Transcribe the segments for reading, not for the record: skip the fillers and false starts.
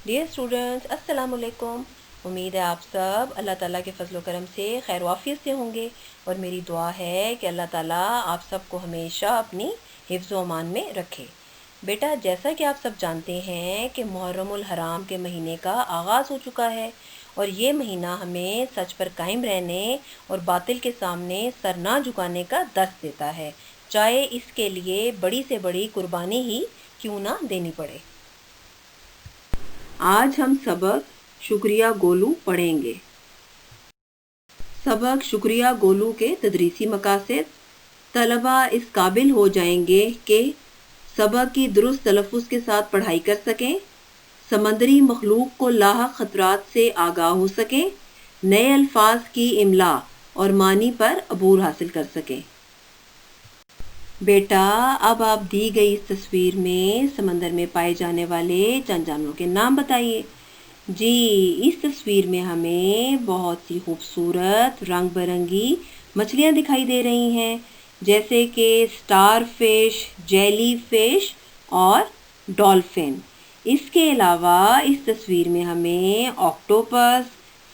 Dear students, السلام علیکم۔ امید ہے آپ سب اللہ تعالیٰ کے فضل و کرم سے خیر و عافیت سے ہوں گے، اور میری دعا ہے کہ اللہ تعالیٰ آپ سب کو ہمیشہ اپنی حفظ و امان میں رکھے۔ بیٹا، جیسا کہ آپ سب جانتے ہیں کہ محرم الحرام کے مہینے کا آغاز ہو چکا ہے، اور یہ مہینہ ہمیں سچ پر قائم رہنے اور باطل کے سامنے سر نہ جھکانے کا درس دیتا ہے، چاہے اس کے لیے بڑی سے بڑی قربانی ہی کیوں نہ دینی پڑے۔ آج ہم سبق شکریہ گولو پڑھیں گے۔ سبق شکریہ گولو کے تدریسی مقاصد: طلبہ اس قابل ہو جائیں گے کہ سبق کی درست تلفظ کے ساتھ پڑھائی کر سکیں، سمندری مخلوق کو لاحق خطرات سے آگاہ ہو سکیں، نئے الفاظ کی املا اور معنی پر عبور حاصل کر سکیں۔ بیٹا، اب آپ دی گئی اس تصویر میں سمندر میں پائے جانے والے چند جانوروں کے نام بتائیے۔ جی، اس تصویر میں ہمیں بہت سی خوبصورت رنگ برنگی مچھلیاں دکھائی دے رہی ہیں، جیسے کہ سٹار فش، جیلی فش اور ڈولفن۔ اس کے علاوہ اس تصویر میں ہمیں آکٹوپس،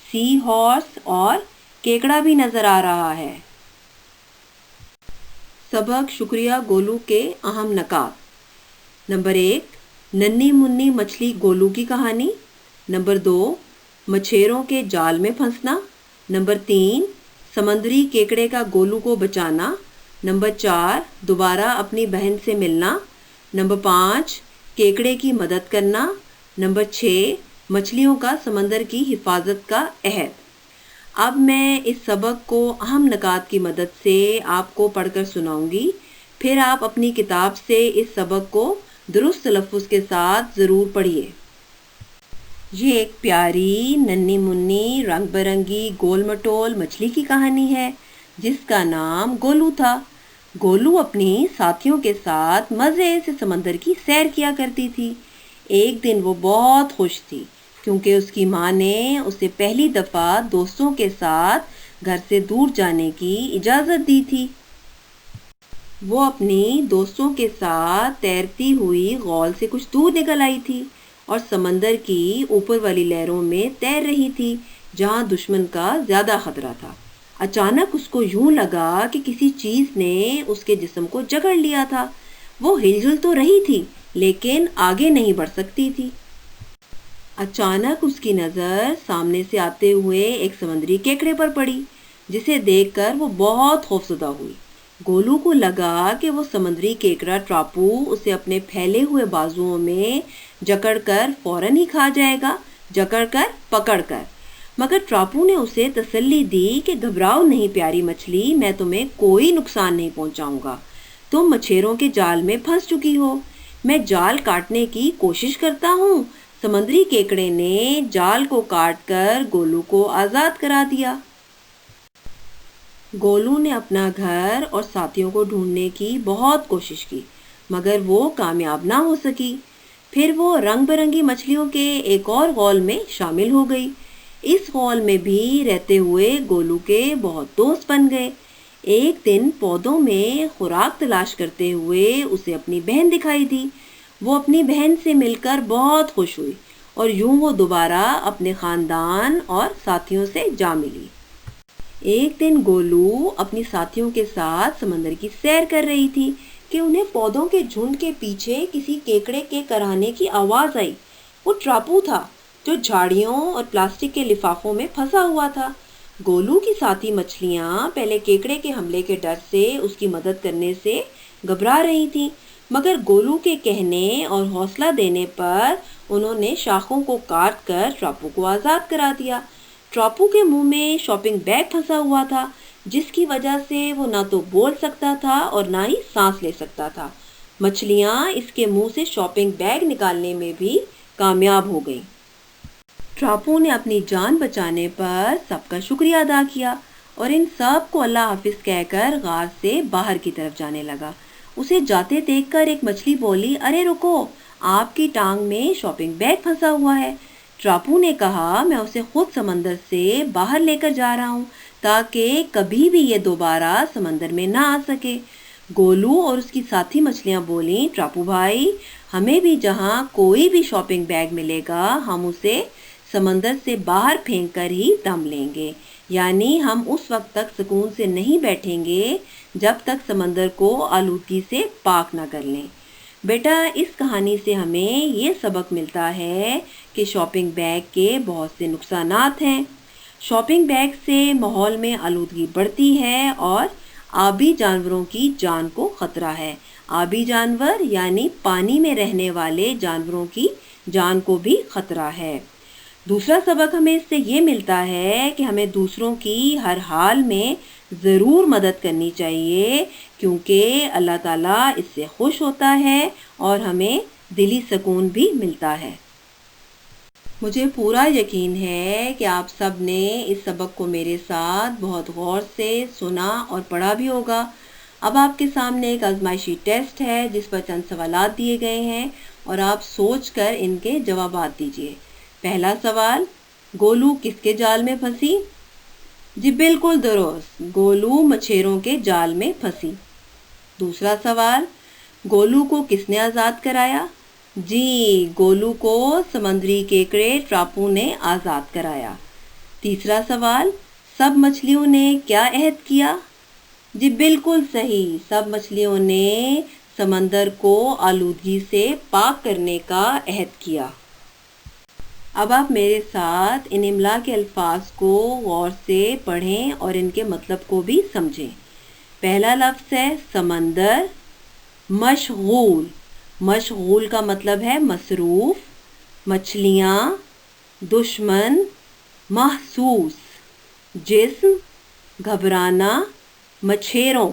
سی ہارس اور کیکڑا بھی نظر آ رہا ہے۔ سبق شکریہ گولو کے اہم نکات: نمبر 1، ننھی منی مچھلی گولو کی کہانی۔ نمبر 2، مچھیروں کے جال میں پھنسنا۔ نمبر 3، سمندری کیکڑے کا گولو کو بچانا۔ نمبر 4، دوبارہ اپنی بہن سے ملنا۔ نمبر 5، کیکڑے کی مدد کرنا۔ نمبر 6، مچھلیوں کا سمندر کی حفاظت کا عہد۔ اب میں اس سبق کو اہم نکات کی مدد سے آپ کو پڑھ کر سناؤں گی، پھر آپ اپنی کتاب سے اس سبق کو درست تلفظ کے ساتھ ضرور پڑھیے۔ یہ ایک پیاری ننھی منی رنگ برنگی گول مٹول مچھلی کی کہانی ہے جس کا نام گولو تھا۔ گولو اپنی ساتھیوں کے ساتھ مزے سے سمندر کی سیر کیا کرتی تھی۔ ایک دن وہ بہت خوش تھی کیونکہ اس کی ماں نے اسے پہلی دفعہ دوستوں کے ساتھ گھر سے دور جانے کی اجازت دی تھی۔ وہ اپنی دوستوں کے ساتھ تیرتی ہوئی غول سے کچھ دور نکل آئی تھی اور سمندر کی اوپر والی لہروں میں تیر رہی تھی جہاں دشمن کا زیادہ خطرہ تھا۔ اچانک اس کو یوں لگا کہ کسی چیز نے اس کے جسم کو جکڑ لیا تھا۔ وہ ہل جل تو رہی تھی لیکن آگے نہیں بڑھ سکتی تھی۔ اچانک اس کی نظر سامنے سے آتے ہوئے ایک سمندری کیکڑے پر پڑی جسے دیکھ کر وہ بہت خوفزدہ ہوئی۔ گولو کو لگا کہ وہ سمندری کیکڑا ٹراپو اسے اپنے پھیلے ہوئے بازوؤں میں جکڑ کر فوراً ہی کھا جائے گا، جکڑ کر پکڑ کر۔ مگر ٹراپو نے اسے تسلی دی کہ گھبراؤ نہیں پیاری مچھلی، میں تمہیں کوئی نقصان نہیں پہنچاؤں گا۔ تم مچھیروں کے جال میں پھنس چکی ہو، میں جال کاٹنے کی کوشش کرتا ہوں۔ سمندری کیکڑے نے جال کو کاٹ کر گولو کو آزاد کرا دیا۔ گولو نے اپنا گھر اور ساتھیوں کو ڈھونڈنے کی بہت کوشش کی مگر وہ کامیاب نہ ہو سکی۔ پھر وہ رنگ برنگی مچھلیوں کے ایک اور غول میں شامل ہو گئی۔ اس غول میں بھی رہتے ہوئے گولو کے بہت دوست بن گئے۔ ایک دن پودوں میں خوراک تلاش کرتے ہوئے اسے اپنی بہن دکھائی دی۔ وہ اپنی بہن سے مل کر بہت خوش ہوئی اور یوں وہ دوبارہ اپنے خاندان اور ساتھیوں سے جا ملی۔ ایک دن گولو اپنی ساتھیوں کے ساتھ سمندر کی سیر کر رہی تھی کہ انہیں پودوں کے جھنڈ کے پیچھے کسی کیکڑے کے کراہنے کی آواز آئی۔ وہ ٹراپو تھا جو جھاڑیوں اور پلاسٹک کے لفافوں میں پھنسا ہوا تھا۔ گولو کی ساتھی مچھلیاں پہلے کیکڑے کے حملے کے ڈر سے اس کی مدد کرنے سے گھبرا رہی تھیں، مگر گولو کے کہنے اور حوصلہ دینے پر انہوں نے شاخوں کو کاٹ کر ٹراپو کو آزاد کرا دیا۔ ٹراپو کے منہ میں شاپنگ بیگ پھنسا ہوا تھا جس کی وجہ سے وہ نہ تو بول سکتا تھا اور نہ ہی سانس لے سکتا تھا۔ مچھلیاں اس کے منہ سے شاپنگ بیگ نکالنے میں بھی کامیاب ہو گئیں۔ ٹراپو نے اپنی جان بچانے پر سب کا شکریہ ادا کیا اور ان سب کو اللہ حافظ کہہ کر غار سے باہر کی طرف جانے لگا۔ اسے جاتے دیکھ کر ایک مچھلی بولی، ارے رکو، آپ کی ٹانگ میں شاپنگ بیگ پھنسا ہوا ہے۔ ٹراپو نے کہا، میں اسے خود سمندر سے باہر لے کر جا رہا ہوں تاکہ کبھی بھی یہ دوبارہ سمندر میں نہ آ سکے۔ گولو اور اس کی ساتھی مچھلیاں بولیں، ٹراپو بھائی، ہمیں بھی جہاں کوئی بھی شاپنگ بیگ ملے گا ہم اسے سمندر سے باہر پھینک کر ہی دم لیں گے، یعنی ہم اس وقت تک سکون سے نہیں بیٹھیں گے جب تک سمندر کو آلودگی سے پاک نہ کر لیں۔ بیٹا، اس کہانی سے ہمیں یہ سبق ملتا ہے کہ شاپنگ بیگ کے بہت سے نقصانات ہیں۔ شاپنگ بیگ سے ماحول میں آلودگی بڑھتی ہے اور آبی جانوروں کی جان کو خطرہ ہے۔ آبی جانور یعنی پانی میں رہنے والے جانوروں کی جان کو بھی خطرہ ہے۔ دوسرا سبق ہمیں اس سے یہ ملتا ہے کہ ہمیں دوسروں کی ہر حال میں ضرور مدد کرنی چاہیے، کیونکہ اللہ تعالیٰ اس سے خوش ہوتا ہے اور ہمیں دلی سکون بھی ملتا ہے۔ مجھے پورا یقین ہے کہ آپ سب نے اس سبق کو میرے ساتھ بہت غور سے سنا اور پڑھا بھی ہوگا۔ اب آپ کے سامنے ایک آزمائشی ٹیسٹ ہے جس پر چند سوالات دیے گئے ہیں اور آپ سوچ کر ان کے جوابات دیجیے۔ پہلا سوال، گولو کس کے جال میں پھنسی؟ جی بالکل درست، گولو مچھیروں کے جال میں پھنسی۔ دوسرا سوال، گولو کو کس نے آزاد کرایا؟ جی، گولو کو سمندری کیکڑے ٹراپو نے آزاد کرایا۔ تیسرا سوال، سب مچھلیوں نے کیا عہد کیا؟ جی بالکل صحیح، سب مچھلیوں نے سمندر کو آلودگی سے پاک کرنے کا عہد کیا۔ اب آپ میرے ساتھ ان املا کے الفاظ کو غور سے پڑھیں اور ان کے مطلب کو بھی سمجھیں۔ پہلا لفظ ہے سمندر، مشغول۔ مشغول کا مطلب ہے مصروف۔ مچھلیاں، دشمن، محسوس، جسم، گھبرانا، مچھیروں۔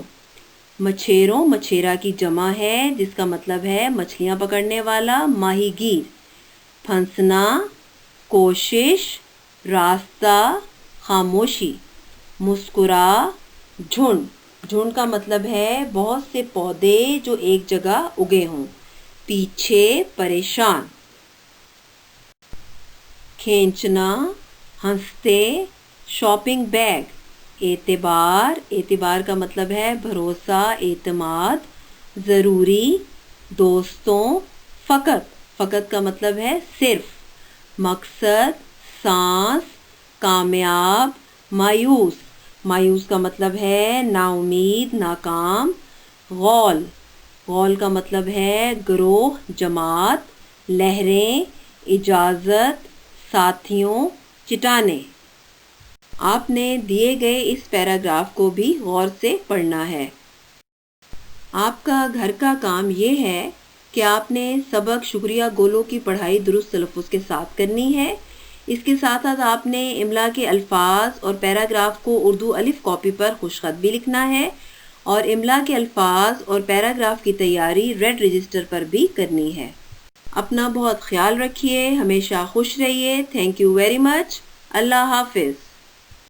مچھیروں مچھیرا کی جمع ہے جس کا مطلب ہے مچھلیاں پکڑنے والا، ماہی گیر۔ پھنسنا، کوشش، راستہ، خاموشی۔ مسکرا، جھنڈ۔ جھنڈ کا مطلب ہے بہت سے پودے جو ایک جگہ اگے ہوں۔ پیچھے، پریشان۔ کھینچنا، ہنستے، شاپنگ بیگ۔ اعتبار، اعتبار کا مطلب ہے بھروسہ، اعتماد۔ ضروری، دوستوں، فقط۔ فقط کا مطلب ہے صرف۔ مقصد، سانس، کامیاب، مایوس۔ مایوس کا مطلب ہے نا امید، ناکام۔ غول، غول کا مطلب ہے گروہ، جماعت۔ لہریں، اجازت، ساتھیوں، چٹانیں۔ آپ نے دیے گئے اس پیراگراف کو بھی غور سے پڑھنا ہے۔ آپ کا گھر کا کام یہ ہے کہ آپ نے سبق شکریہ گولو کی پڑھائی درست تلفظ کے ساتھ کرنی ہے۔ اس کے ساتھ ساتھ آپ نے املا کے الفاظ اور پیراگراف کو اردو الف کاپی پر خوش خط بھی لکھنا ہے اور املا کے الفاظ اور پیراگراف کی تیاری ریڈ رجسٹر پر بھی کرنی ہے۔ اپنا بہت خیال رکھیے، ہمیشہ خوش رہیے۔ Thank you very much. اللہ حافظ۔